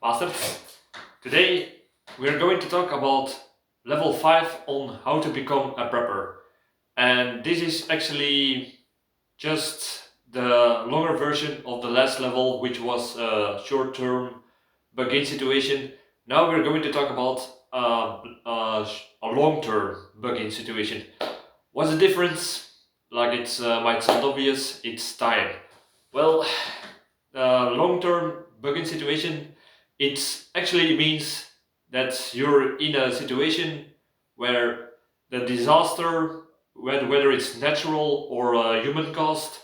Master. Today we're going to talk about level 5 on how to become a prepper. And this is actually just the longer version of the last level, which was a short-term bargain situation. Now we're going to talk about a long-term bargain situation. What's the difference? Like it might sound obvious, it's time. Well, long-term bargain situation, it actually means that you're in a situation where the disaster, whether it's natural or human caused,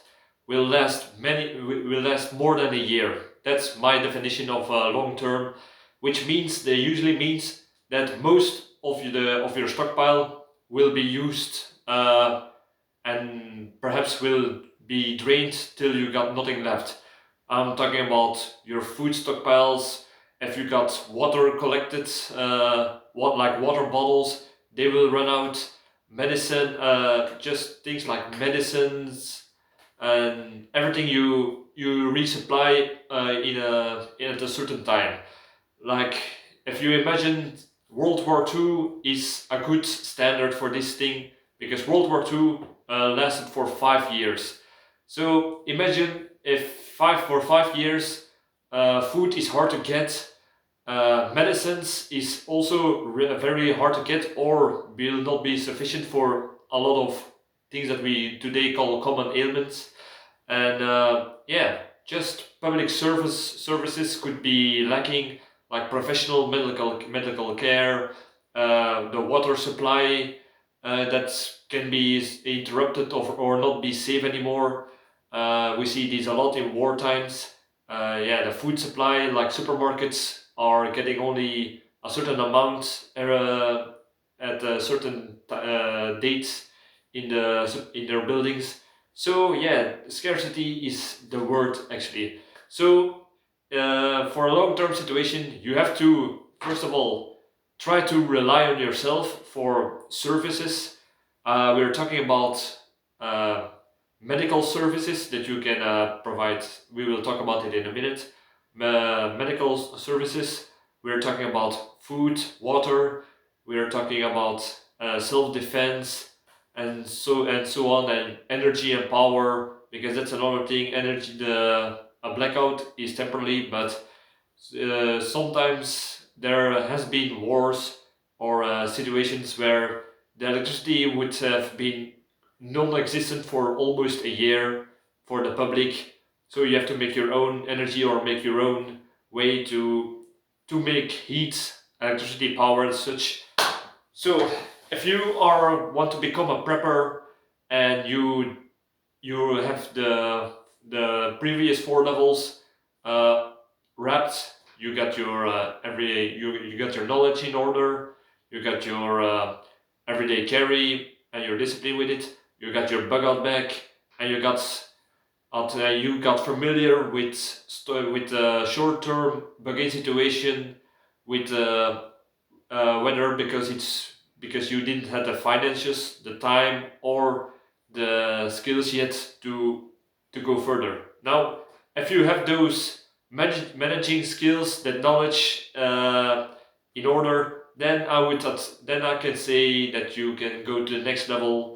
will last more than a year. That's my definition of long term, which means they usually means that most of your stockpile will be used and perhaps will be drained till you got nothing left. I'm talking about your food stockpiles. If you got water collected, like water bottles, they will run out. Medicine, just things like medicines and everything you resupply at a certain time. Like if you imagine World War II is a good standard for this thing because World War II lasted for 5 years. So imagine if for 5 years food is hard to get, medicines is also very hard to get or will not be sufficient for a lot of things that we today call common ailments. And just public services could be lacking, like professional medical care, the water supply that can be interrupted or not be safe anymore. We see these a lot in war times. The food supply, like supermarkets, are getting only a certain amount at a certain dates in their buildings. So yeah, scarcity is the word actually. So for a long-term situation, you have to first of all try to rely on yourself for services. We're talking about uh, medical services that you can provide. We will talk about it in a minute. Medical services. We're talking about food, water. We're talking about self-defense and so on, and energy and power, because that's another thing. Energy, the a blackout is temporary, but sometimes there has been wars or situations where the electricity would have been non-existent for almost a year for the public. So you have to make your own energy or make your own way to make heat, electricity, power, and such. So if you want to become a prepper and you have the previous 4 levels wrapped, you got your you got your knowledge in order, you got your everyday carry and your discipline with it, you got your bug out bag, and you got familiar with short-term bargain situation with whether because you didn't have the finances, the time, or the skills yet to go further. Now, if you have those managing skills, that knowledge in order, then I can say that you can go to the next level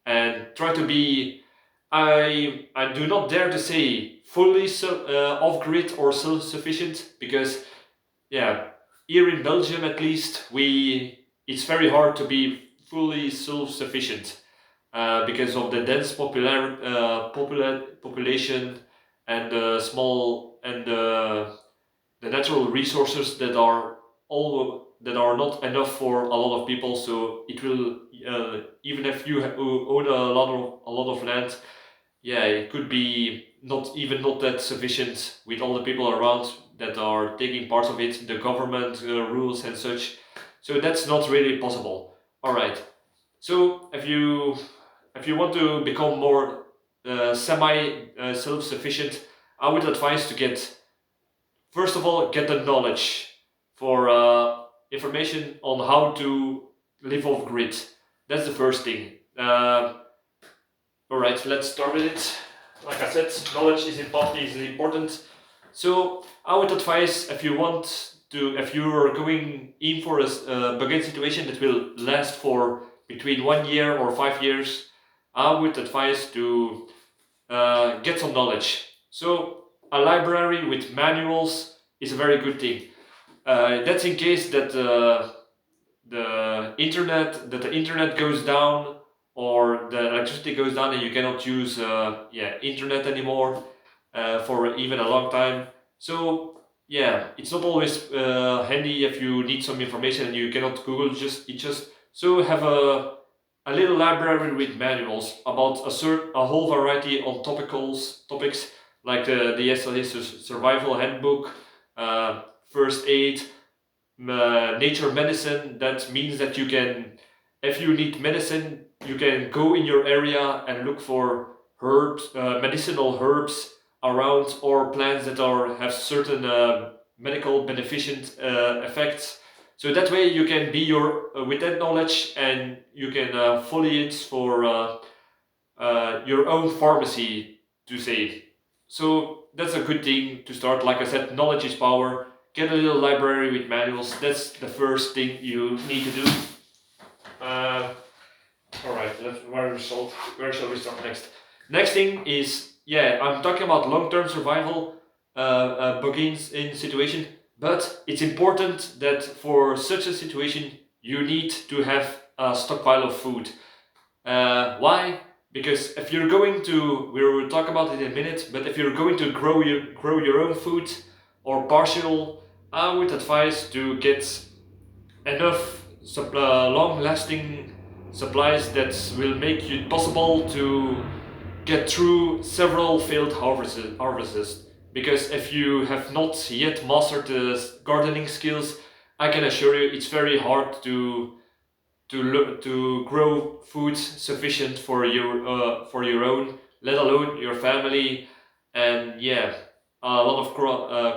and try to be. I do not dare to say fully off grid or self sufficient, because yeah, here in Belgium at least it's very hard to be fully self sufficient because of the dense population and the small and the natural resources that are not enough for a lot of people. So it will even if you own a lot of land, yeah, it could be not that sufficient with all the people around that are taking parts of it, the government rules and such. So that's not really possible. All right. So if you want to become more semi self-sufficient, I would advise to first of all get the knowledge for information on how to live off grid. That's the first thing. Alright, let's start with it. Like I said, knowledge is important. So I would advise if you are going in for a begin situation that will last for between 1 year or 5 years, I would advise to get some knowledge. So a library with manuals is a very good thing. That's in case that the internet goes down or the electricity goes down and you cannot use internet anymore for even a long time. So yeah, it's not always handy if you need some information and you cannot Google just so have a little library with manuals about a whole variety of topics like the SLS survival handbook, first aid, nature medicine. That means that you can, if you need medicine, you can go in your area and look for herbs, medicinal herbs around, or plants that have certain medical beneficent effects. So that way you can be with that knowledge and you can follow it for your own pharmacy, to say. So that's a good thing to start. Like I said, knowledge is power. Get a little library with manuals. That's the first thing you need to do. Alright, where shall we start next? Next thing is, I'm talking about long-term survival begins in situation, but it's important that for such a situation you need to have a stockpile of food. Why? Because if you're going to, we will talk about it in a minute, but if you're going to grow your own food or partial, I would advise to get enough long-lasting supplies that will make it possible to get through several failed harvests. Because if you have not yet mastered the gardening skills, I can assure you it's very hard to grow food sufficient for your own, let alone your family. And a lot of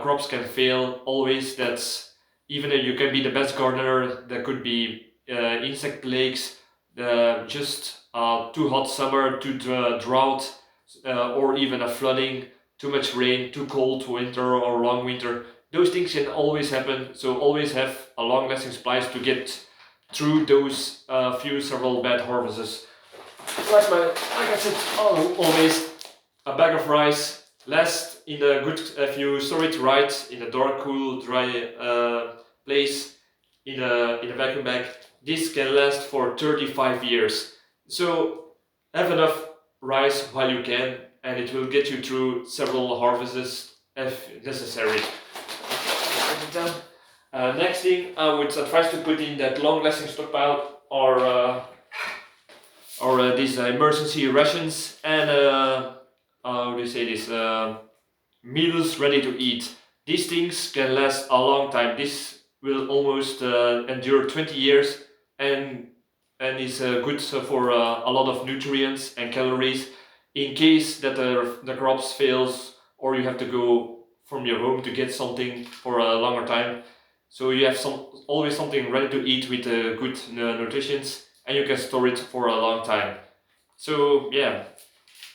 crops can fail always. That's even if you can be the best gardener, there could be insect plagues, just too hot summer, too drought, or even a flooding, too much rain, too cold winter or long winter. Those things can always happen. So always have a long-lasting supplies to get through those several bad harvests. Like I said, always a bag of rice lasts in a good, if you store it right in a dark, cool, dry place in a vacuum bag. This can last for 35 years. So have enough rice while you can, and it will get you through several harvests if necessary. Write it down. Next thing I would advise to put in that long-lasting stockpile or these emergency rations and how do you say this, meals ready to eat. These things can last a long time. This will almost endure 20 years and is good for a lot of nutrients and calories in case that the crops fails or you have to go from your home to get something for a longer time. So you have always something ready to eat with good nutrition, and you can store it for a long time. So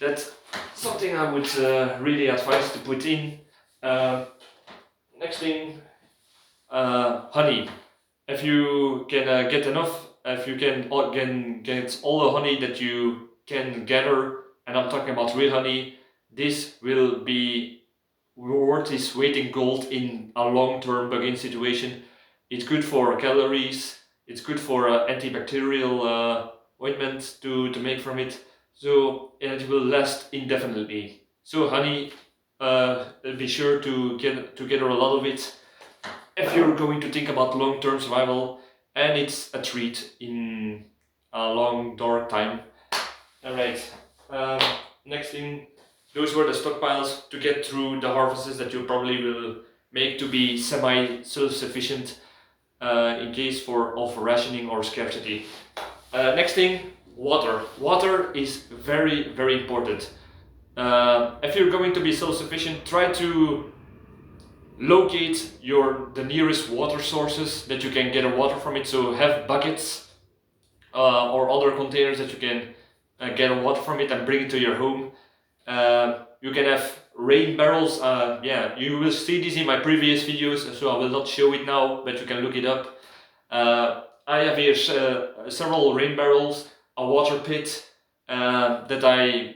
that's something I would really advise to put in. Next thing, honey. If you can get enough, if you can get all the honey that you can gather, and I'm talking about real honey, this will be worth its weight in gold in a long-term begin situation. It's good for calories, it's good for antibacterial ointment to make from it, so it will last indefinitely. So honey, be sure to gather a lot of it if you're going to think about long-term survival, and it's a treat in a long dark time. Alright, next thing, those were the stockpiles to get through the harvests that you probably will make to be semi-self-sufficient in case of rationing or scarcity. Next thing, water. Water is very, very important. If you're going to be self-sufficient, try to locate the nearest water sources that you can get water from it. So have buckets or other containers that you can get water from it and bring it to your home. You can have rain barrels. Yeah, you will see this in my previous videos, so I will not show it now, but you can look it up. I have here several rain barrels, a water pit that I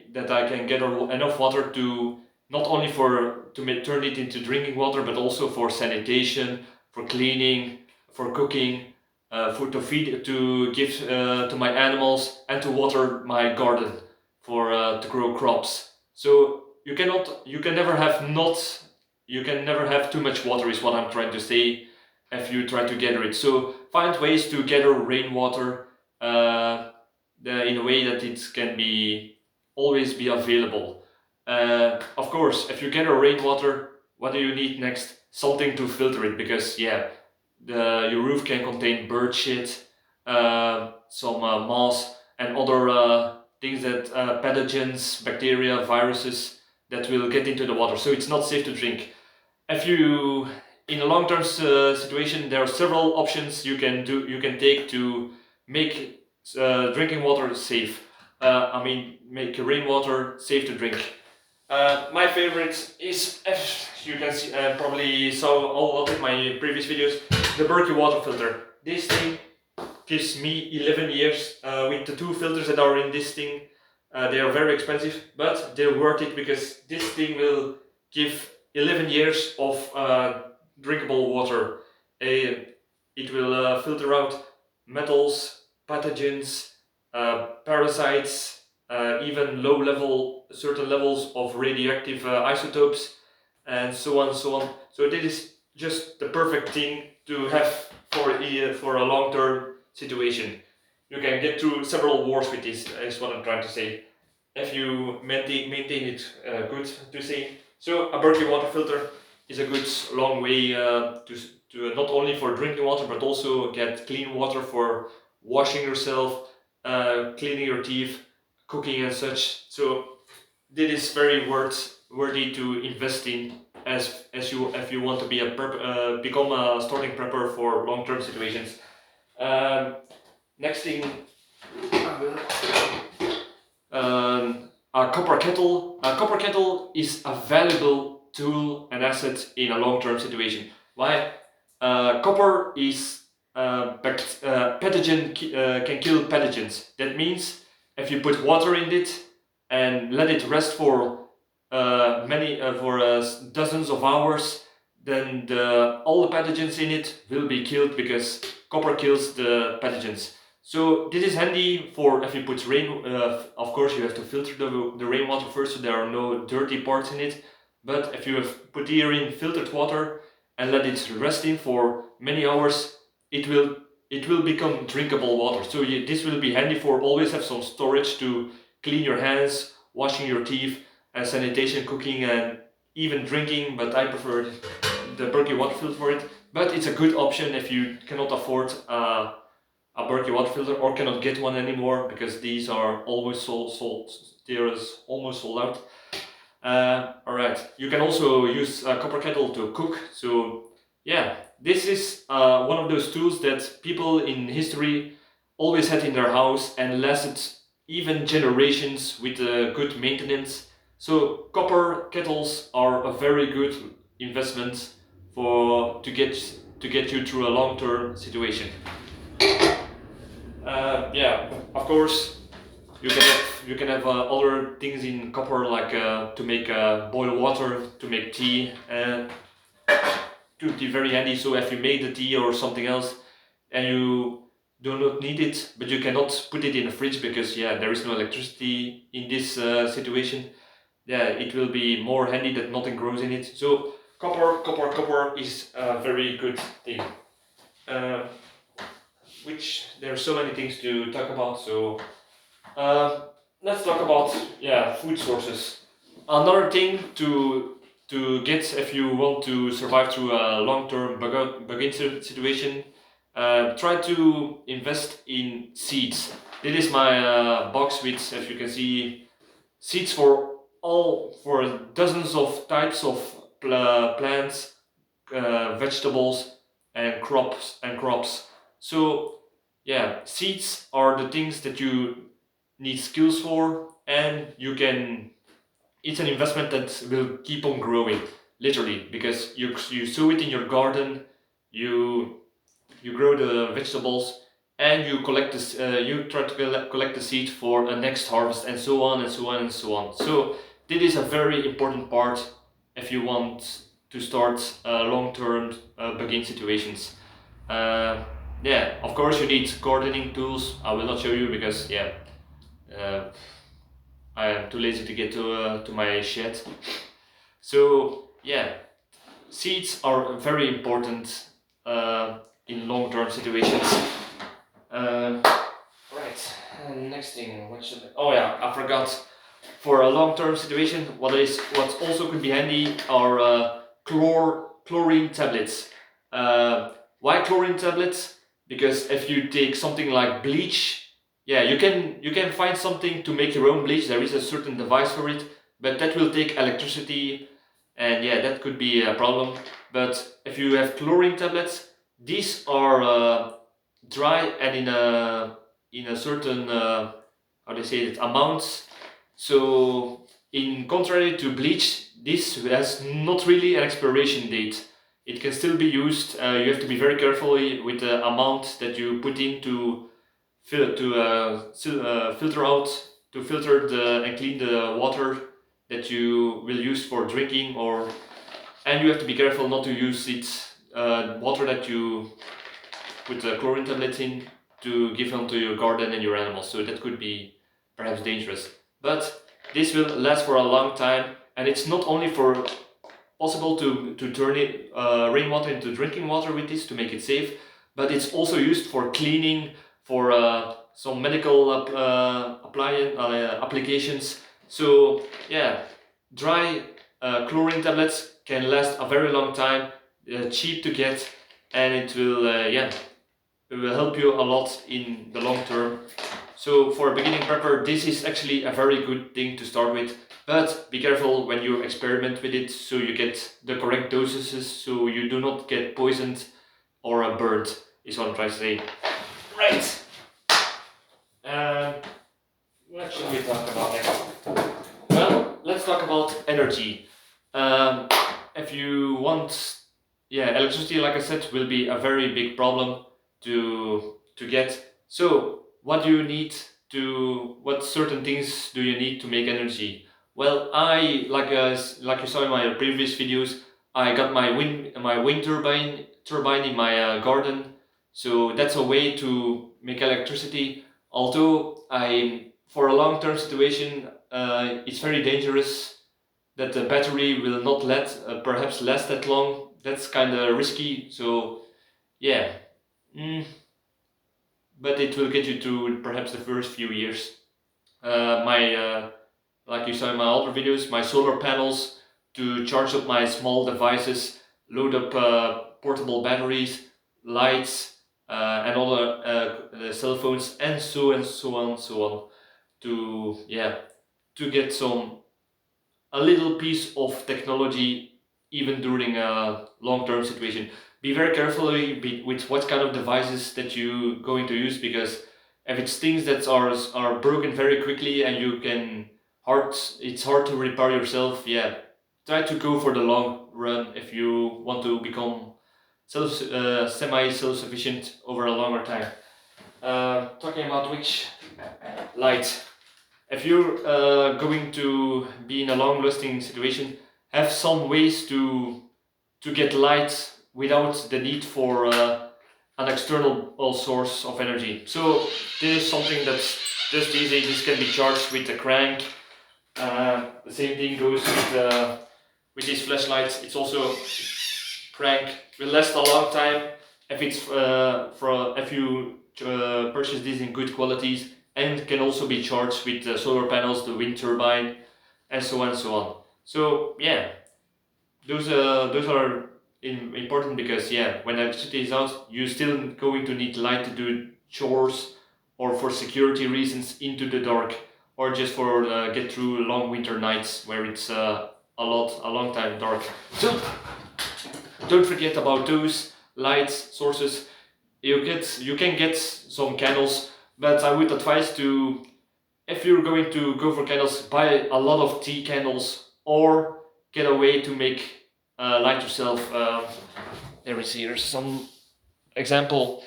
can get enough water to not only turn it into drinking water, but also for sanitation, for cleaning, for cooking, to give to my animals, and to water my garden for to grow crops. So you can never have too much water, is what I'm trying to say, if you try to gather it. So find ways to gather rainwater in a way that it can always be available. Of course, if you gather rainwater, what do you need next? Something to filter it, because yeah, your roof can contain bird shit, some moss, and other things that pathogens, bacteria, viruses that will get into the water. So it's not safe to drink. If you in a long-term situation, there are several options you can take to make drinking water safe. Make rainwater safe to drink. My favorite is, as you can see, probably saw a lot in my previous videos, the Berkey water filter. This thing gives me 11 years with the two filters that are in this thing. They are very expensive, but they're worth it, because this thing will give 11 years of drinkable water. It will filter out metals, pathogens, parasites, even certain levels of radioactive isotopes, and so on and so on. So this is just the perfect thing to have for a long-term situation. You can get through several wars with this, is what I'm trying to say, if you maintain it good to say. So a Berkey water filter is a good long way to not only for drinking water, but also get clean water for washing yourself, cleaning your teeth, cooking and such. So this is very worthy to invest in, if you want to be become a starting prepper for long-term situations. Next thing, a copper kettle. A copper kettle is a valuable tool and asset in a long-term situation. Why? Copper is pathogen can kill pathogens. That means if you put water in it and let it rest for dozens of hours, then all the pathogens in it will be killed, because copper kills the pathogens. So this is handy for if you put rain. Of course, you have to filter the rainwater first, so there are no dirty parts in it. But if you have put here in filtered water and let it rest in for many hours, it will become drinkable water. So this will be handy for always have some storage to clean your hands, washing your teeth, and sanitation, cooking, and even drinking. But I prefer the Berkey water filter for it. But it's a good option if you cannot afford a Berkey water filter or cannot get one anymore, because these are always sold. They're almost sold out. Alright, you can also use a copper kettle to cook. So yeah, this is one of those tools that people in history always had in their house and lasted even generations with good maintenance. So copper kettles are a very good investment to get you through a long-term situation. Yeah, of course, you can have other things in copper, like to make boil water, to make tea, to be very handy. So if you make the tea or something else and you do not need it, but you cannot put it in the fridge because yeah, there is no electricity in this situation, yeah, it will be more handy that nothing grows in it. So copper is a very good thing. Which there are so many things to talk about. So let's talk about food sources. Another thing to get if you want to survive through a long-term bug situation, try to invest in seeds. This is my box with, as you can see, seeds for dozens of types of plants, vegetables, and crops. So yeah, seeds are the things that you need skills for, and you can it's an investment that will keep on growing, literally, because you sow it in your garden, you grow the vegetables, and you collect this. You try to collect the seed for a next harvest, and so on and so on and so on. So this is a very important part if you want to start long-term begin situations. Uh, yeah, of course you need gardening tools. I will not show you because yeah, uh, I am too lazy to get to my shed. So yeah, seeds are very important in long-term situations. Uh, right. Next thing, what should I? Oh yeah, I forgot. For a long-term situation, what also could be handy are chlorine tablets. Why chlorine tablets? Because if you take something like bleach, yeah, you can find something to make your own bleach. There is a certain device for it, but that will take electricity, and yeah, that could be a problem. But if you have chlorine tablets, these are dry and in a certain how they say it amounts. So in contrary to bleach, this has not really an expiration date. It can still be used. You have to be very careful with the amount that you put in to filter out, to filter and clean the water that you will use for drinking, or and you have to be careful not to use water that you put chlorine tablets in to give onto your garden and your animals. So that could be perhaps dangerous. But this will last for a long time, and it's not only for possible to turn it rainwater into drinking water with this to make it safe, but it's also used for cleaning, for some medical applications. So yeah, dry chlorine tablets can last a very long time, cheap to get, and it will help you a lot in the long term. So for a beginning prepper, this is actually a very good thing to start with, but be careful when you experiment with it so you get the correct dosages, so you do not get poisoned or burned, is what I'm trying to say. Right. What should we talk about next? Well, let's talk about energy. If you want, yeah, electricity, like I said, will be a very big problem to get. So what do you need what certain things do you need to make energy? Well, like you saw in my previous videos, I got my wind turbine in my garden. So that's a way to make electricity. Although for a long-term situation, it's very dangerous that the battery will not perhaps last that long. That's kind of risky. So yeah, but it will get you to perhaps the first few years. Like you saw in my other videos, my solar panels to charge up my small devices, load up portable batteries, lights, and other cell phones, and so on and so on, to get a little piece of technology even during a long-term situation. Be very careful with what kind of devices that you going to use, because if it's things that are broken very quickly and it's hard to repair yourself. Yeah, try to go for the long run if you want to become semi self-sufficient over a longer time. Talking about which, light. If you're going to be in a long-lasting situation, have some ways to get light without the need for an external source of energy. So this is something that's just easy. This can be charged with a crank. The same thing goes with these flashlights. It's also crank. Will last a long time if it's if you purchase these in good qualities, and can also be charged with solar panels, the wind turbine, and so on and so on. So yeah, those are important, because yeah, when electricity is out, you're still going to need light to do chores, or for security reasons into the dark, or just for get through long winter nights where it's a long time dark. So don't forget about those light sources. You can get some candles, but I would advise to if you're going to go for candles, buy a lot of tea candles or get a way to make light yourself. There is here some example.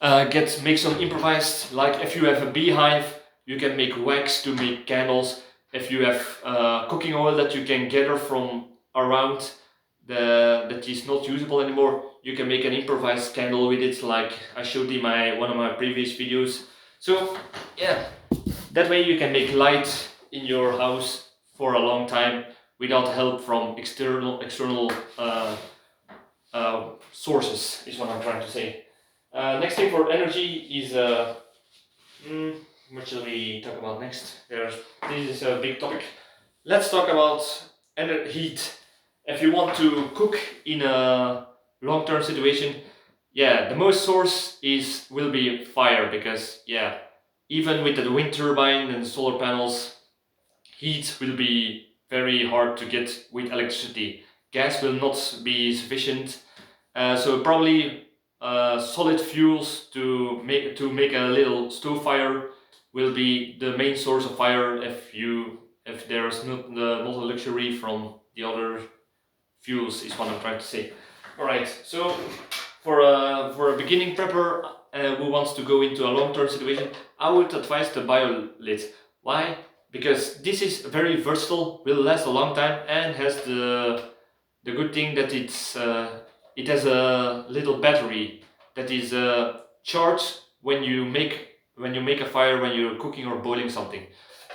Make some improvised, like if you have a beehive, you can make wax to make candles. If you have cooking oil that you can gather from around that is not usable anymore, you can make an improvised candle with it, like I showed in one of my previous videos. So yeah, that way you can make light in your house for a long time without help from external sources, is what I'm trying to say. Next thing for energy is what shall we talk about next? This is a big topic. Let's talk about heat. If you want to cook in a long-term situation, yeah, the most source will be fire, because yeah, even with the wind turbine and solar panels, heat will be very hard to get with electricity. Gas will not be sufficient, so probably solid fuels to make a little stove fire will be the main source of fire if there is not a luxury from the other fuels, is what I'm trying to say. Alright, so for a beginning prepper who wants to go into a long-term situation, I would advise the BioLit. Why? Because this is very versatile, will last a long time, and has the good thing that it has a little battery that is charged when you make a fire, when you're cooking or boiling something.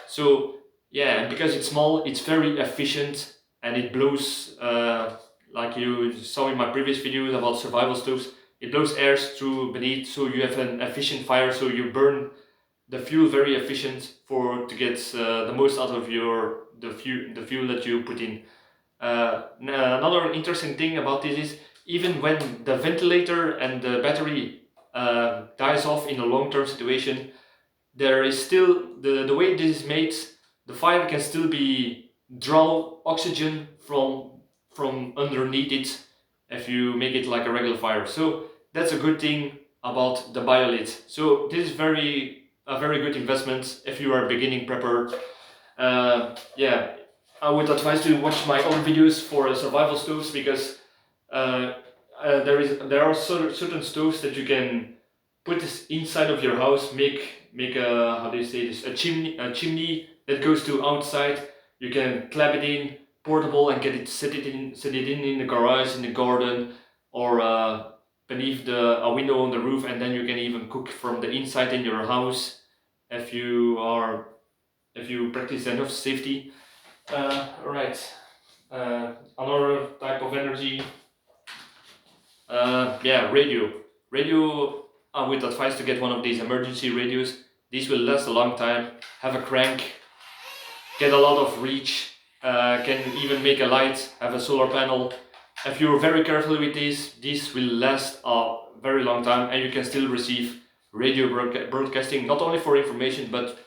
So yeah, and because it's small, it's very efficient, and it blows like you saw in my previous videos about survival stoves. It blows air through beneath, so you have an efficient fire. So you burn the fuel very efficient to get the most out of the fuel that you put in. Another interesting thing about this is, even when the ventilator and the battery dies off in a long-term situation, there is still the way this is made. The fire can still be draw oxygen from underneath it if you make it like a regular fire. So that's a good thing about the BioLit. So this is a very good investment if you are a beginning prepper. Yeah, I would advise to watch my own videos for survival stoves, because there are certain stoves that you can put this inside of your house, make a, how do you say this, a chimney that goes to outside. You can clap it in, portable, and set it in the garage, in the garden, or beneath a window on the roof, and then you can even cook from the inside in your house if you practice enough safety. Alright, another type of energy. Yeah, radio. I would advise to get one of these emergency radios. These will last a long time, have a crank, get a lot of reach, can even make a light, have a solar panel. If you're very careful with these will last a very long time, and you can still receive radio broadcasting, not only for information, but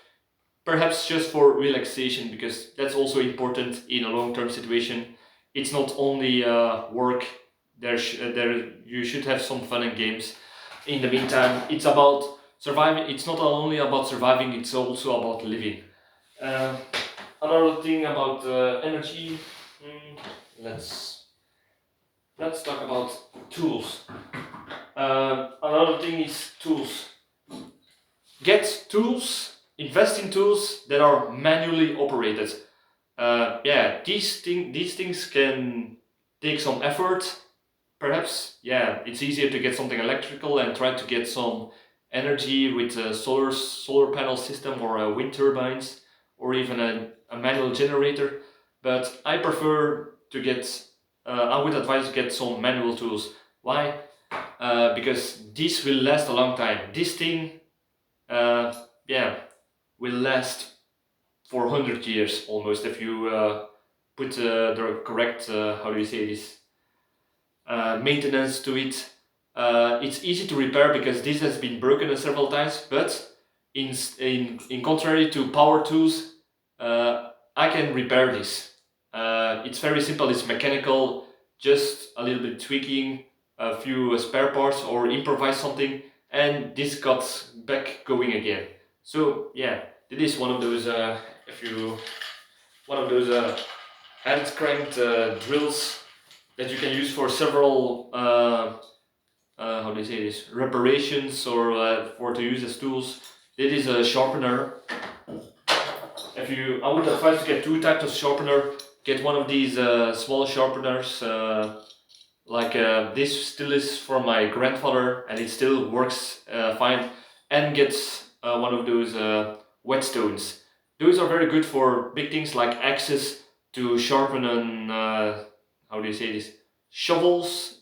perhaps just for relaxation, because that's also important in a long-term situation. It's not only work. You should have some fun and games. In the meantime, it's about surviving. It's not only about surviving, it's also about living. Another thing about energy, let's talk about tools. Another thing is tools. Get tools, invest in tools that are manually operated. Yeah, these things can take some effort. Perhaps, yeah, it's easier to get something electrical and try to get some energy with a solar panel system, or wind turbines, or even a manual generator. But I prefer to I would advise to get some manual tools. Why? Because this will last a long time. This thing, yeah, will last for 100 years almost if you put the correct, how do you say this, maintenance to it. It's easy to repair because this has been broken several times, but in contrary to power tools, I can repair this. It's very simple, it's mechanical, just a little bit tweaking, a few spare parts, or improvise something, and this got back going again. So yeah, This is one of those hand cranked drills that you can use for several how do you say this, reparations, or for to use as tools. This is a sharpener. I would advise to get two types of sharpener. Get one of these small sharpeners. This still is from my grandfather, and it still works fine. And get one of those whetstones. Those are very good for big things like axes to sharpen and how do you say this? Shovels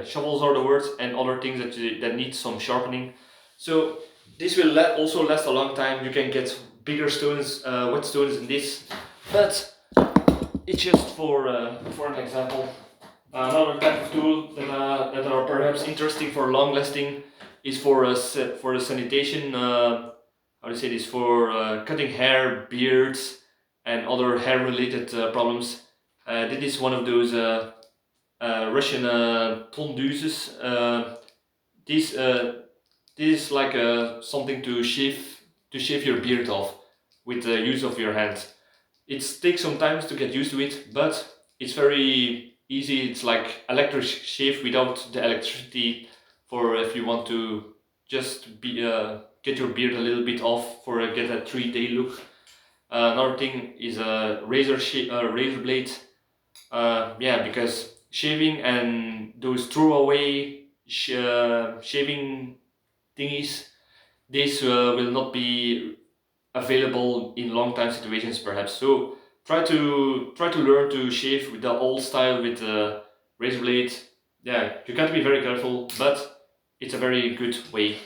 shovels are the words, and other things that need some sharpening. So this will also last a long time. You can get bigger stones, whetstones in this, but it's just for an example. Another type of tool that are perhaps interesting for long lasting is for the sanitation. How do you say this? For cutting hair, beards, and other hair related problems. This is one of those Russian tondeuses. This is like something to shave your beard off with the use of your hands. It takes some time to get used to it, but it's very easy. It's like electric shave without the electricity, for if you want to just get your beard a little bit off for get a 3-day look. Another thing is a razor blade. Because shaving and those throwaway shaving thingies, this will not be available in long time situations perhaps. So try to learn to shave with the old style with the razor blade. Yeah, you got to be very careful, but it's a very good way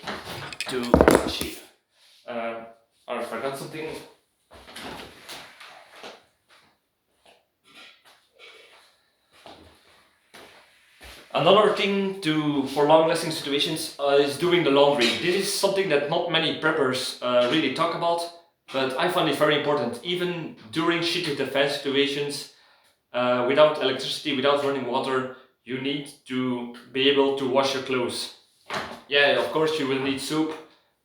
to shave. I forgot something. Another thing for long-lasting situations is doing the laundry. This is something that not many preppers really talk about, but I find it very important. Even during SHTF situations, without electricity, without running water, you need to be able to wash your clothes. Yeah, of course you will need soap,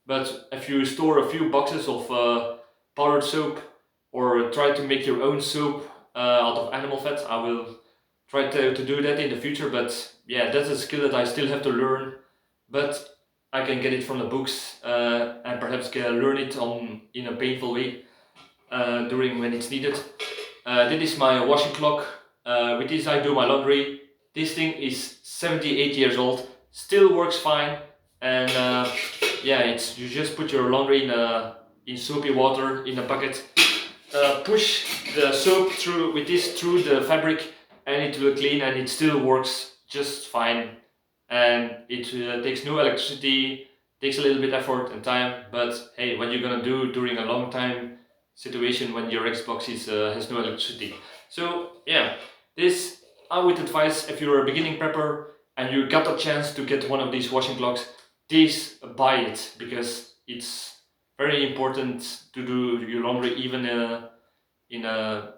but if you store a few boxes of powdered soap, or try to make your own soap out of animal fat, I will try to do that in the future. But yeah, that's a skill that I still have to learn, but I can get it from the books and perhaps learn it in a painful way during when it's needed. This is my washing clock. With this I do my laundry. This thing is 78 years old, still works fine, and you just put your laundry in soapy water in a bucket, push the soap through the fabric, and it will clean, and it still works just fine. And it takes no electricity, takes a little bit effort and time, but hey, what you're gonna do during a long time situation when your Xbox has no electricity? So yeah, this I would advise if you're a beginning prepper and you got a chance to get one of these washing clocks, please buy it, because it's very important to do your laundry even in a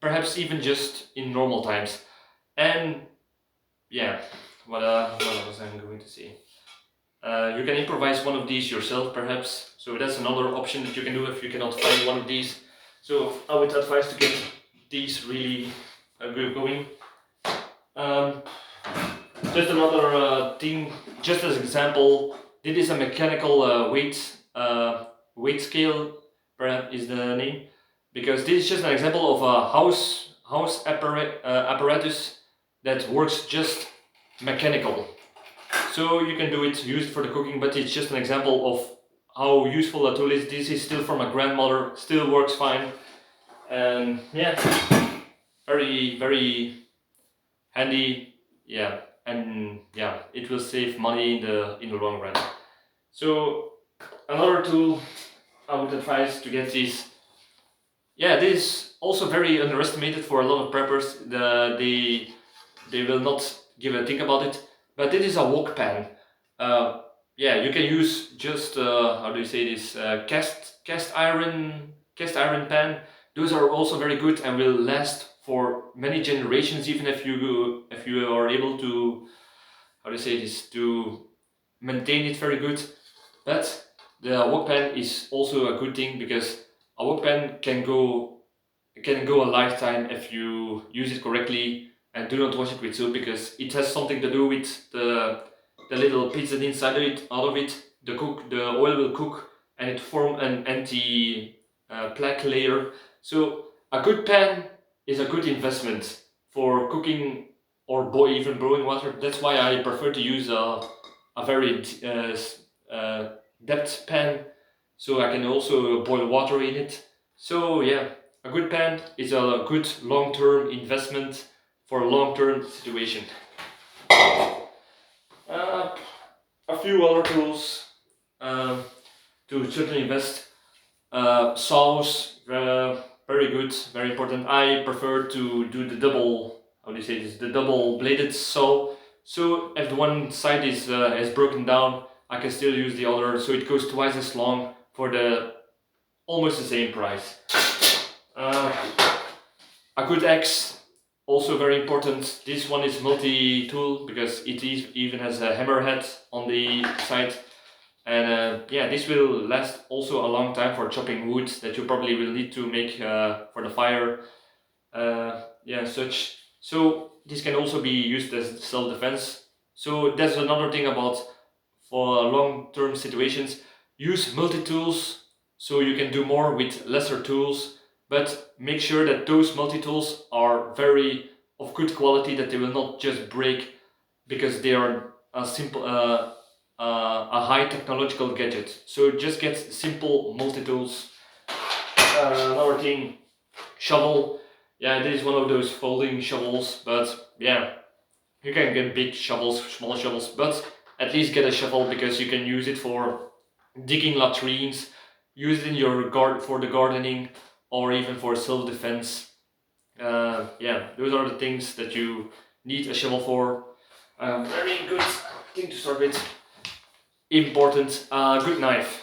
perhaps even just in normal times. And yeah, what was I going to say? You can improvise one of these yourself perhaps, so that's another option that you can do if you cannot find one of these. So I would advise to get these really going. Just another thing, just as example, this is a mechanical weight scale, perhaps is the name, because this is just an example of a house apparatus that works just mechanical. So you can use it for the cooking, but it's just an example of how useful a tool is. This is still from a grandmother, still works fine, and yeah, very very handy. Yeah, and yeah, it will save money in the long run. So another tool I would advise to get is, yeah, this is also very underestimated for a lot of preppers. They will not give a think about it, but this is a wok pan. Yeah, you can use just how do you say this, cast iron pan. Those are also very good and will last for many generations, even if you are able to, how do you say this, to maintain it very good. But the wok pan is also a good thing because a wok pan can go a lifetime if you use it correctly and do not wash it with soap, because it has something to do with the little pizza inside of it. Out of it, the oil will cook and it form an anti plaque layer. So a good pan is a good investment for cooking or even boiling water. That's why I prefer to use a very depth pan, so I can also boil water in it. So yeah, a good pan is a good long-term investment for a long-term situation. Uh, a few other tools to certainly invest. Saws, very good, very important. I prefer to do the double, how do you say this, the double bladed saw. So if the one side is broken down, I can still use the other, so it goes twice as long for the almost the same price. A good axe, also very important. This one is multi-tool because it even has a hammerhead on the side. And yeah, this will last also a long time for chopping wood that you probably will need to make for the fire. Yeah, such. So this can also be used as self-defense. So that's another thing about, for long-term situations, use multi-tools so you can do more with lesser tools, but make sure that those multi-tools are very of good quality, that they will not just break because they are a simple a high technological gadget. So just get simple multi-tools. Another thing, shovel. Yeah, this is one of those folding shovels, but yeah, you can get big shovels, small shovels, but at least get a shovel because you can use it for digging latrines, use it in your garden for the gardening, or even for self-defense. Yeah, those are the things that you need a shovel for. Very good thing to start with. Important, good knife.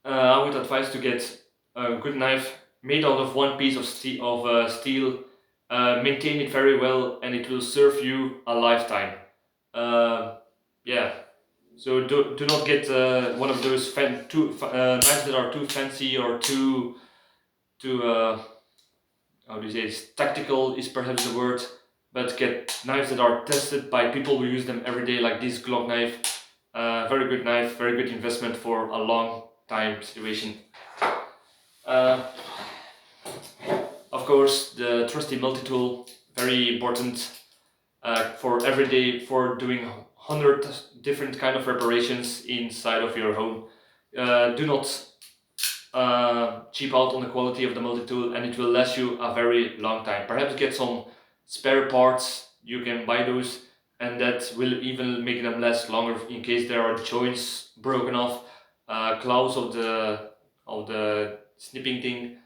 I would advise to get a good knife made out of one piece of steel. Maintain it very well, and it will serve you a lifetime. Yeah. So do not get one of those knives that are too fancy or too how do you say this? Tactical is perhaps the word, but get knives that are tested by people who use them every day, like this Glock knife. Very good knife, very good investment for a long time situation. Of course, the trusty multi-tool, very important for every day, for doing 100 different kind of preparations inside of your home. Do not cheap out on the quality of the multi-tool, and it will last you a very long time. Perhaps get some spare parts, you can buy those, and that will even make them last longer in case there are joints broken off, claws of the snipping thing.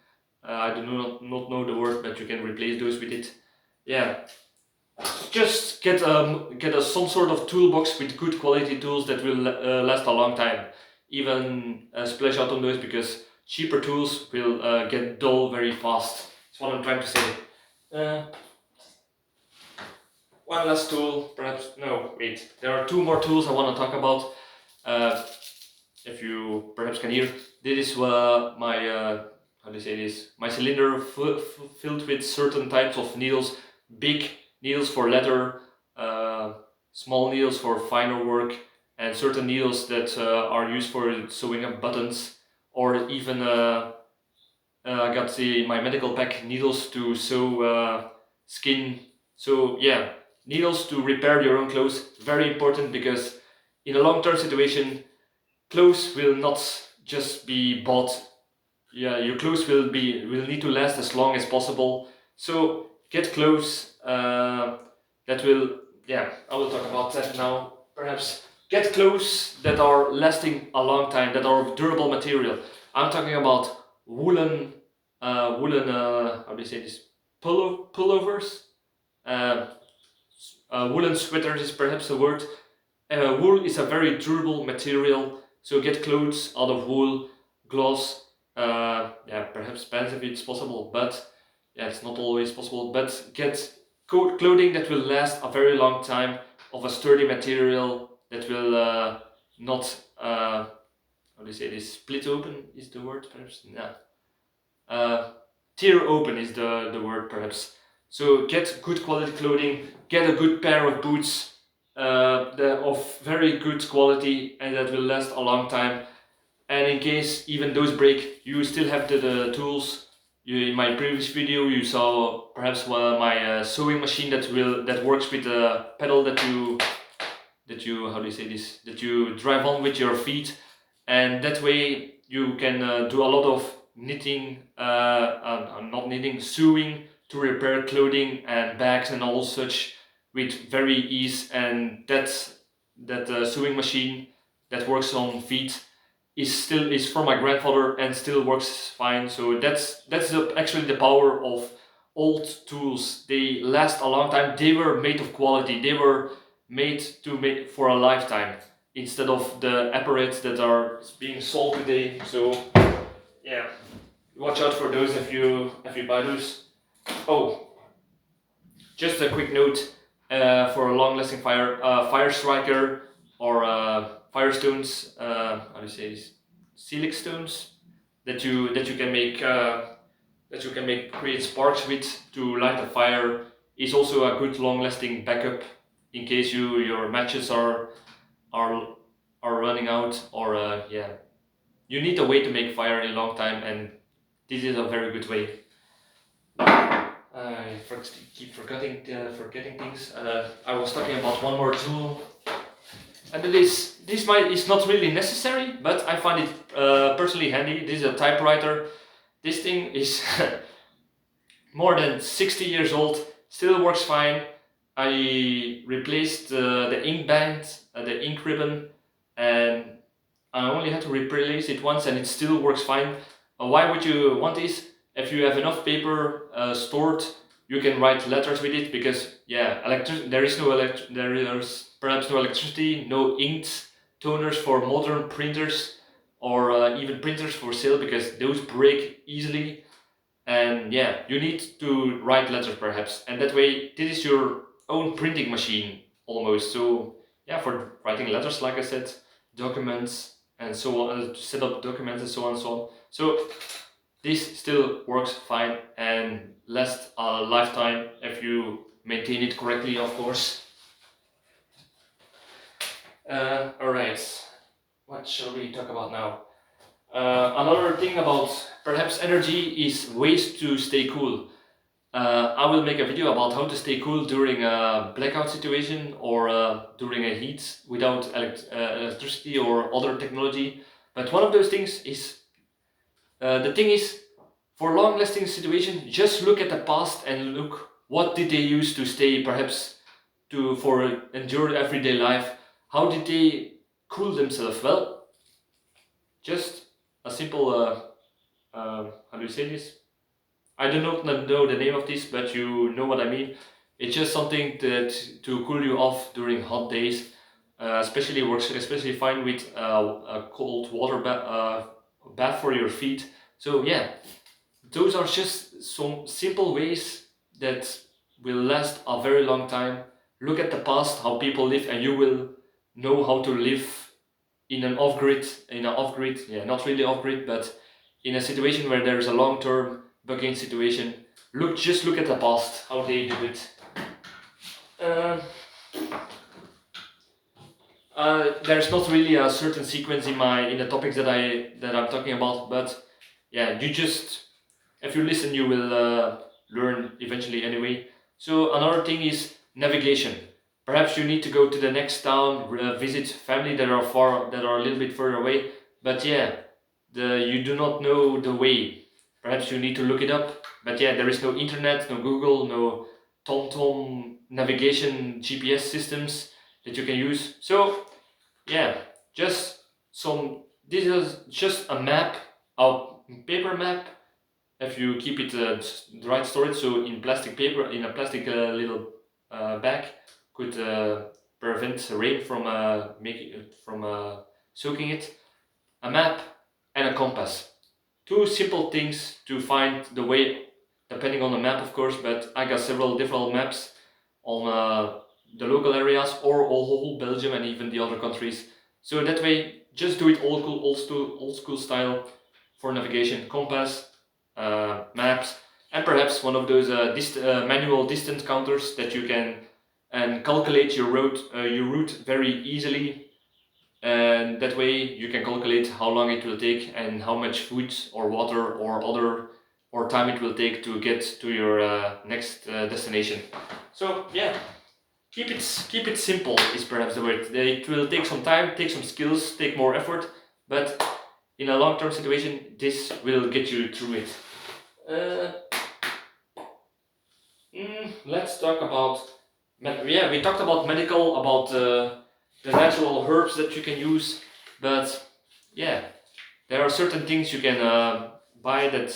I do not know the word, but you can replace those with it. Yeah, just get some sort of toolbox with good quality tools that will last a long time. Even splash out on those, because cheaper tools will get dull very fast. That's what I'm trying to say. One last tool, perhaps. No, wait. There are two more tools I want to talk about. If you perhaps can hear, this is my how do you say this? My cylinder filled with certain types of needles. Big needles for leather, small needles for finer work, and certain needles that are used for sewing up buttons, or even I got my medical pack needles to sew skin. So yeah, needles to repair your own clothes, very important, because in a long-term situation, clothes will not just be bought. Yeah, your clothes will need to last as long as possible. So get clothes that will, yeah, I will talk about that now. Perhaps get clothes that are lasting a long time, that are of durable material. I'm talking about woolen how do you say this? Pullovers. Woolen sweaters is perhaps the word. Wool is a very durable material, so get clothes out of wool, gloves. Yeah, perhaps pants if it's possible, but yeah, it's not always possible. But get clothing that will last a very long time, of a sturdy material that will not how do you say this? Split open is the word, perhaps. Yeah. Tear open is the word, perhaps. So get good quality clothing, get a good pair of boots, of very good quality and that will last a long time. And in case even those break, you still have the tools. In my previous video, you saw perhaps my sewing machine that works with a pedal that you how do you say this? That you drive on with your feet, and that way you can do a lot of knitting, not knitting, sewing to repair clothing and bags and all such with very ease. And that sewing machine that works on feet is from my grandfather and still works fine. So actually the power of old tools. They last a long time. They were made of quality. They were made to make for a lifetime instead of the apparatus that are being sold today. So yeah, watch out for those if you buy those. Oh, just a quick note for a long-lasting fire striker or firestones. How do you say this? Silex stones that you can make create sparks with to light a fire is also a good long-lasting backup in case your matches are running out, or yeah, you need a way to make fire in a long time, and this is a very good way. I keep forgetting things. I was talking about one more tool, and this is not really necessary, but I find it personally handy. This is a typewriter. This thing is more than 60 years old, still works fine. I replaced the ink band, the ink ribbon, and I only had to replace it once and it still works fine. Why would you want this? If you have enough paper stored, you can write letters with it, because yeah, there is perhaps no electricity, no inks, toners for modern printers, or even printers for sale, because those break easily. And yeah, you need to write letters perhaps, and that way this is your own printing machine almost. So yeah, for writing letters, like I said, documents and so on, to set up documents and so on and so on. So this still works fine and lasts a lifetime if you maintain it correctly, of course. Alright, what shall we talk about now? Another thing about perhaps energy is ways to stay cool. I will make a video about how to stay cool during a blackout situation, or during a heat without electricity or other technology. But one of those things is, the thing is, for long-lasting situation, just look at the past and look what did they use to stay, perhaps for endure everyday life. How did they cool themselves? Well, just a simple how do you say this? I do not know the name of this, but you know what I mean. It's just something that to cool you off during hot days. Especially works especially fine with a cold water bath for your feet. So yeah, those are just some simple ways that will last a very long time. Look at the past, how people live, and you will know how to live in an off-grid, yeah, not really off-grid, but in a situation where there is a long-term bugging situation. Just look at the past, how they do it. There's not really a certain sequence in the topics that I'm talking about, but yeah, if you listen, you will learn eventually anyway. So another thing is navigation. Perhaps you need to go to the next town, visit family that are a little bit further away. But yeah, you do not know the way. Perhaps you need to look it up. But yeah, there is no internet, no Google, no TomTom navigation GPS systems that you can use. So yeah, this is just a map, a paper map. If you keep it the right storage, so in plastic paper, in a plastic little bag, could prevent rain from soaking it. A map and a compass. Two simple things to find the way, depending on the map, of course. But I got several different maps on the local areas or all whole Belgium and even the other countries. So that way, just do it old school style for navigation, compass, maps, and perhaps one of those manual distance counters that you can and calculate your route very easily, and that way you can calculate how long it will take and how much food or water or time it will take to get to your next destination. So yeah, keep it simple is perhaps the word. It will take some time, take some skills, take more effort, but in a long-term situation, this will get you through it. Let's talk about. Yeah, we talked about medical, about the natural herbs that you can use, but yeah, there are certain things you can buy that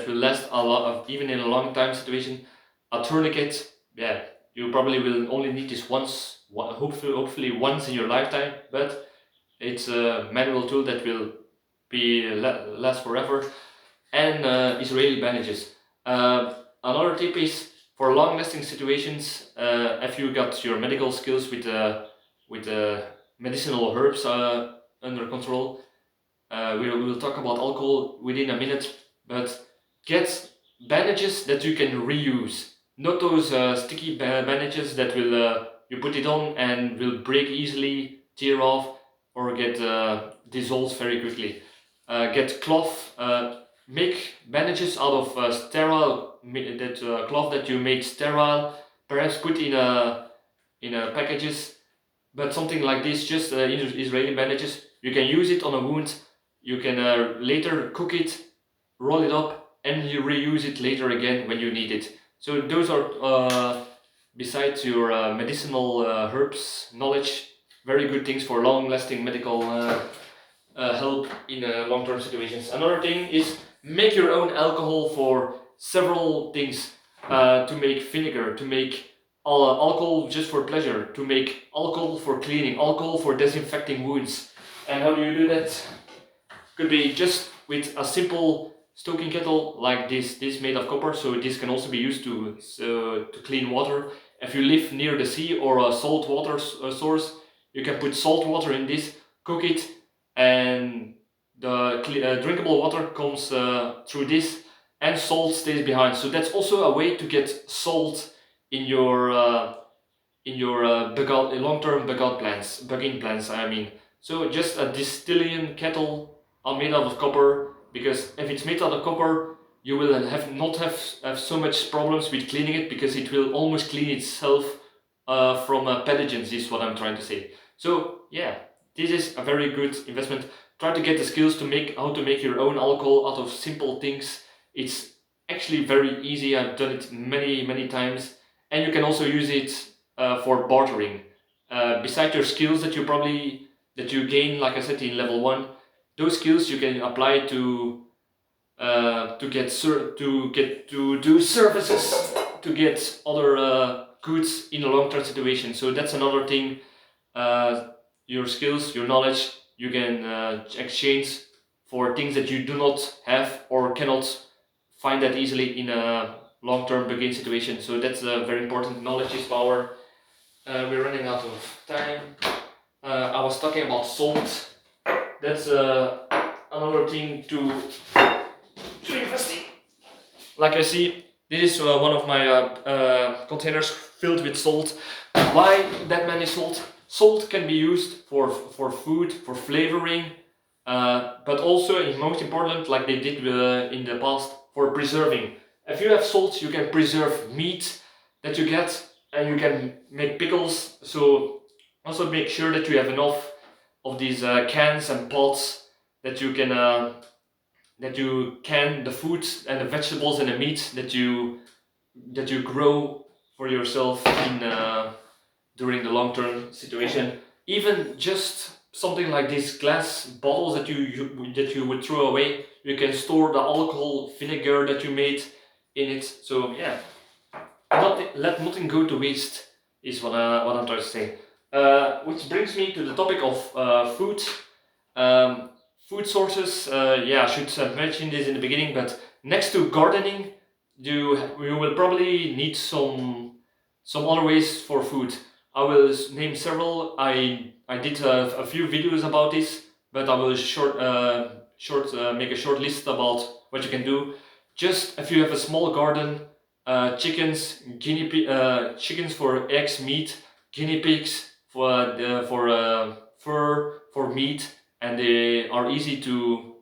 will last a lot of, even in a long time situation. A tourniquet, yeah, you probably will only need this once, hopefully once in your lifetime, but it's a manual tool that will be last forever. And Israeli bandages. Another tip is for long-lasting situations, if you got your medical skills with medicinal herbs under control. We will talk about alcohol within a minute, but get bandages that you can reuse, not those sticky bandages that will you put it on and will break easily, tear off, or get dissolved very quickly. Get cloth. Make bandages out of sterile cloth that you made sterile. Perhaps put in a packages, but something like this, just Israeli bandages. You can use it on a wound. You can later cook it, roll it up, and you reuse it later again when you need it. So those are, besides your medicinal herbs knowledge, very good things for long-lasting medical help in long-term situations. Another thing is make your own alcohol for several things. To make vinegar, to make alcohol just for pleasure, to make alcohol for cleaning, alcohol for disinfecting wounds. And how do you do that? Could be just with a simple stoking kettle like this. This is made of copper, so this can also be used to clean water. If you live near the sea or a salt water source, you can put salt water in this, cook it, and the drinkable water comes through this, and salt stays behind. So that's also a way to get salt in your long-term bugging plants. I mean, so just a distilling kettle made out of copper, because if it's made out of copper, you will not have so much problems with cleaning it, because it will almost clean itself from pathogens. Is what I'm trying to say. So yeah, this is a very good investment. Try to get the skills to how to make your own alcohol out of simple things. It's actually very easy. I've done it many times, and you can also use it for bartering. Besides your skills that you gain, like I said, in level 1, those skills you can apply to do services, to get other goods in a long-term situation. So that's another thing. Your skills, your knowledge, you can exchange for things that you do not have or cannot find that easily in a long-term begin situation. So that's very important. Knowledge is power. We're running out of time. I was talking about salt. That's another thing to invest in. Like I see, this is one of my containers filled with salt. Why that many salt? Salt can be used for food, for flavoring, but also, and most important, like they did in the past, for preserving. If you have salt, you can preserve meat that you get, and you can make pickles. So also make sure that you have enough of these cans and pots that you can can the food and the vegetables and the meat that you grow for yourself in during the long-term situation. Even just something like these glass bottles that you would throw away, you can store the alcohol, vinegar that you made in it. So yeah, let nothing go to waste is what I'm trying to say. Which brings me to the topic of food. Food sources. Yeah, I should have mentioned this in the beginning, but next to gardening, you will probably need some other ways for food. I will name several. I did a few videos about this, but I will make a short list about what you can do. Just if you have a small garden, chickens, chickens for eggs, meat, guinea pigs for fur, for meat, and they are easy to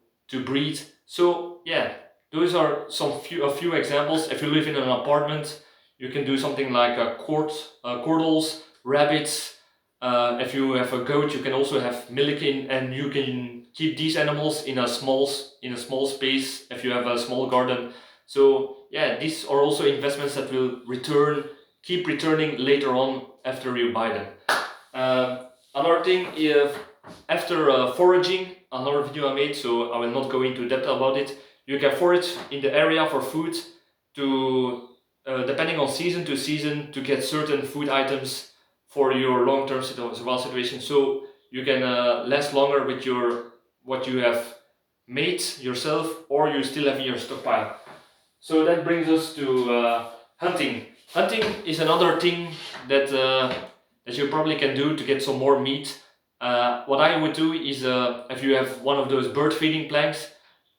breed. So yeah, those are a few examples. If you live in an apartment, you can do something like corals, rabbits. If you have a goat, you can also have milking, and you can keep these animals in a small space if you have a small garden. So yeah, these are also investments that will keep returning later on after you buy them. Another thing, if after foraging, another video I made, so I will not go into depth about it. You can forage in the area for food to depending on season to season to get certain food items for your long-term survival situation. So you can last longer with what you have made yourself or you still have in your stockpile. So that brings us to hunting. Hunting is another thing that you probably can do to get some more meat. What I would do is if you have one of those bird feeding planks,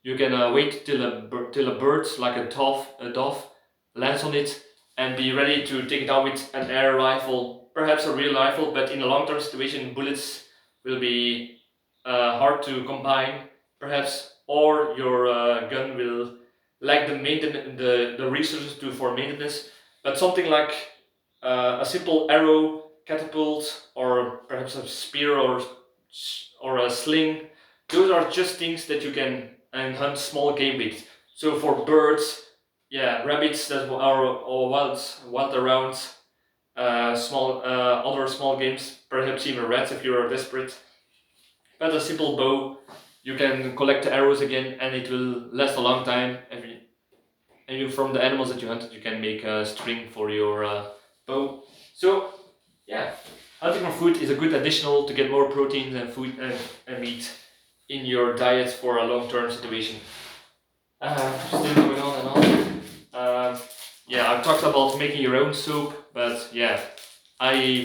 you can wait till a bird like a dove lands on it and be ready to take it out with an air rifle, perhaps a real rifle, but in a long-term situation bullets will be hard to combine perhaps, or your gun will lack the resources for maintenance. But something like a simple arrow, catapult, or perhaps a spear or a sling, those are just things that you can hunt small game with. So for birds, yeah, rabbits that are wild around, other small games, perhaps even rats if you're desperate. But a simple bow, you can collect the arrows again, and it will last a long time. And from the animals that you hunted, you can make a string for your bow. So yeah, hunting for food is a good additional to get more proteins and food and meat in your diet for a long-term situation. Still going on and on. Yeah, I've talked about making your own soap, but yeah,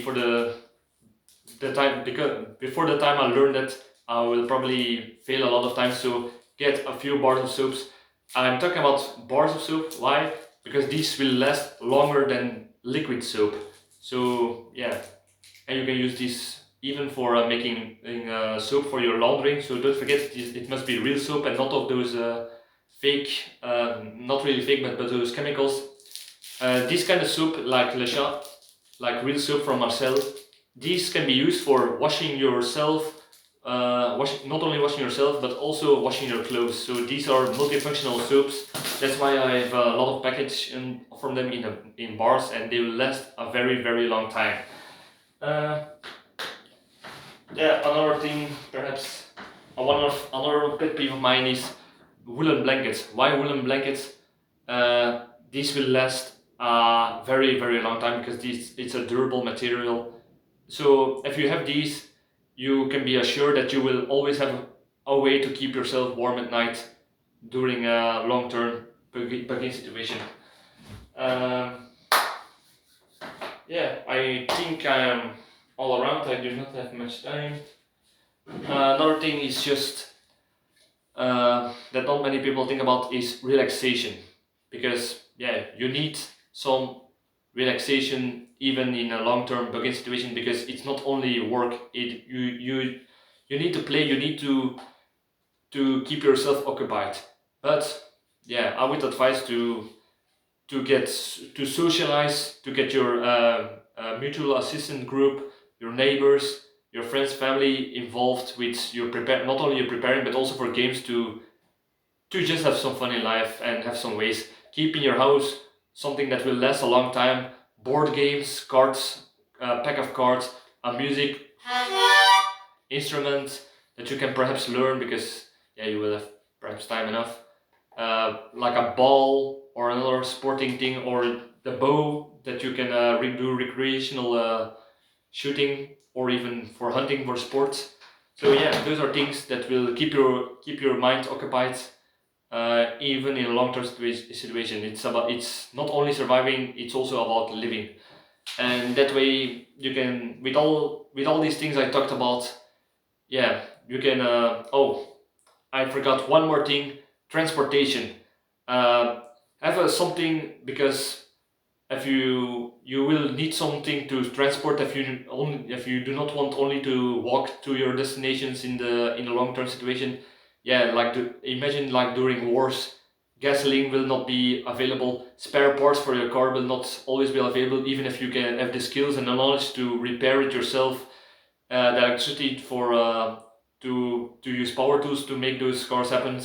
for the time because before the time I learned that, I will probably fail a lot of times. So get a few bars of soaps. I'm talking about bars of soap. Why? Because these will last longer than liquid soap. So yeah, and you can use this even for making soap for your laundering. So don't forget, it must be real soap and not of those fake, not really fake, but those chemicals. This kind of soap, like Le Chat, like real soap from Marcel, these can be used for washing yourself, not only washing yourself, but also washing your clothes. So these are multifunctional soaps. That's why I have a lot of package from them in bars, and they will last a very, very long time. Yeah, another thing, perhaps another pet peeve of mine is woolen blankets. Why woolen blankets? These will last a very, very long time because it's a durable material. So if you have these, you can be assured that you will always have a way to keep yourself warm at night during a long-term bugging situation. Yeah, I think I am all around. I do not have much time. Another thing is just that not many people think about is relaxation, because yeah, you need some relaxation even in a long-term bugging situation, because it's not only work. You need to play. You need to keep yourself occupied. But yeah, I would advise to socialize, to get your mutual assistant group, your neighbors, your friends, family involved with your not only your preparing but also for games to just have some fun in life and have some ways. Keep in your house something that will last a long time. Board games, cards, a pack of cards, a music instrument that you can perhaps learn, because yeah, you will have perhaps time enough. Like a ball or another sporting thing, or the bow that you can do recreational shooting, or even for hunting, for sports. So yeah, those are things that will keep your mind occupied even in a long-term situation. It's not only surviving, it's also about living. and that way you can, with all these things I talked about, yeah, you can. Oh, I forgot one more thing: transportation. Uh, have something, because if you will need something to transport, if you do not want only to walk to your destinations in the long term situation. Yeah, like imagine like during wars, gasoline will not be available, spare parts for your car will not always be available, even if you can have the skills and the knowledge to repair it yourself. The electricity for to use power tools to make those cars happen,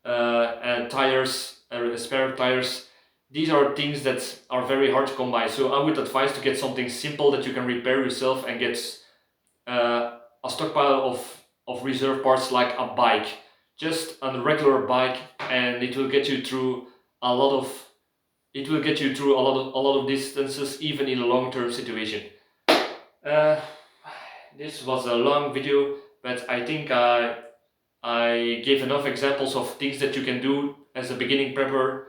and tires, spare tires. These are things that are very hard to come by. So I would advise to get something simple that you can repair yourself and get a stockpile of reserve parts, like a bike, just a regular bike, and it will get you through a lot of a lot of distances, even in a long-term situation. Uh, this was a long video, but I think I gave enough examples of things that you can do as a beginning prepper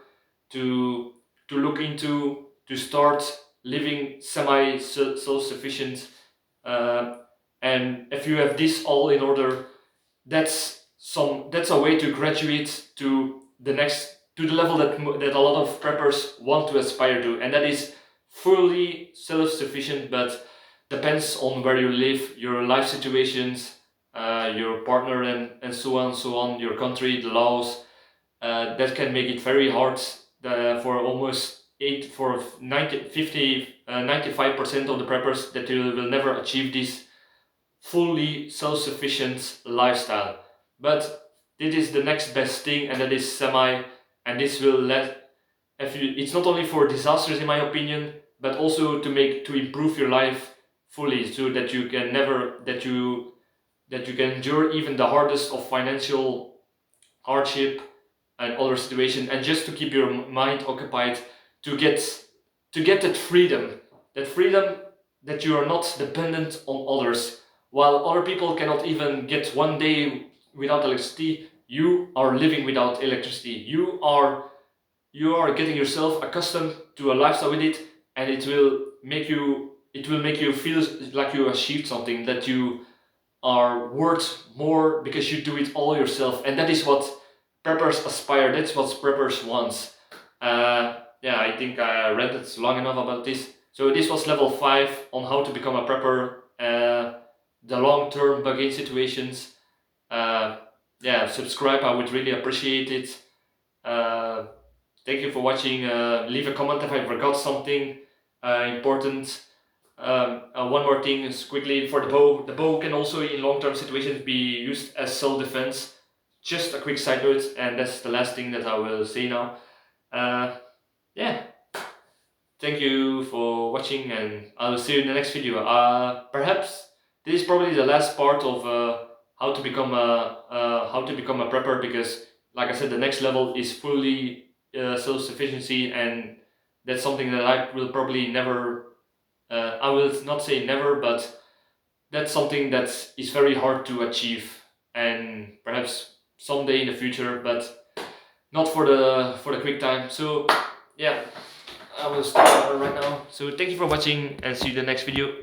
to look into, to start living semi self-sufficient. Uh, and if you have this all in order, that's a way to graduate to the level that a lot of preppers want to aspire to, and that is fully self-sufficient, but depends on where you live, your life situations, your partner, and so on, your country, the laws. That can make it very hard for almost 8 for 90 50 95% of the preppers, that you will never achieve this fully self-sufficient lifestyle. But this is the next best thing, and that is semi, and this will let, if you, it's not only for disasters in my opinion, but also to improve your life fully, so that you can never that you can endure even the hardest of financial hardship and other situation, and just to keep your mind occupied, to get that freedom, that you are not dependent on others. While other people cannot even get one day without electricity, you are living without electricity. You are getting yourself accustomed to a lifestyle with it, and it will make you feel like you achieved something, that you are worth more because you do it all yourself, and that is what preppers aspire. That's what preppers want. Yeah, I think I ranted long enough about this. So this was level 5 on how to become a prepper. The long-term bug situations. Uh, yeah, subscribe. I would really appreciate it. Uh, Thank you for watching. Leave a comment if I forgot something important. One more thing is quickly for the bow. The bow can also, in long-term situations, be used as self-defense. Just a quick side note, and that's the last thing that I will say now. Yeah, thank you for watching, and I will see you in the next video. Perhaps this is probably the last part of how to become a prepper, because, like I said, the next level is fully self-sufficiency, and that's something that I will probably never. I will not say never, but that's something that is very hard to achieve, and perhaps someday in the future, but not for the quick time. So yeah, I will stop right now. So thank you for watching, and see you in the next video.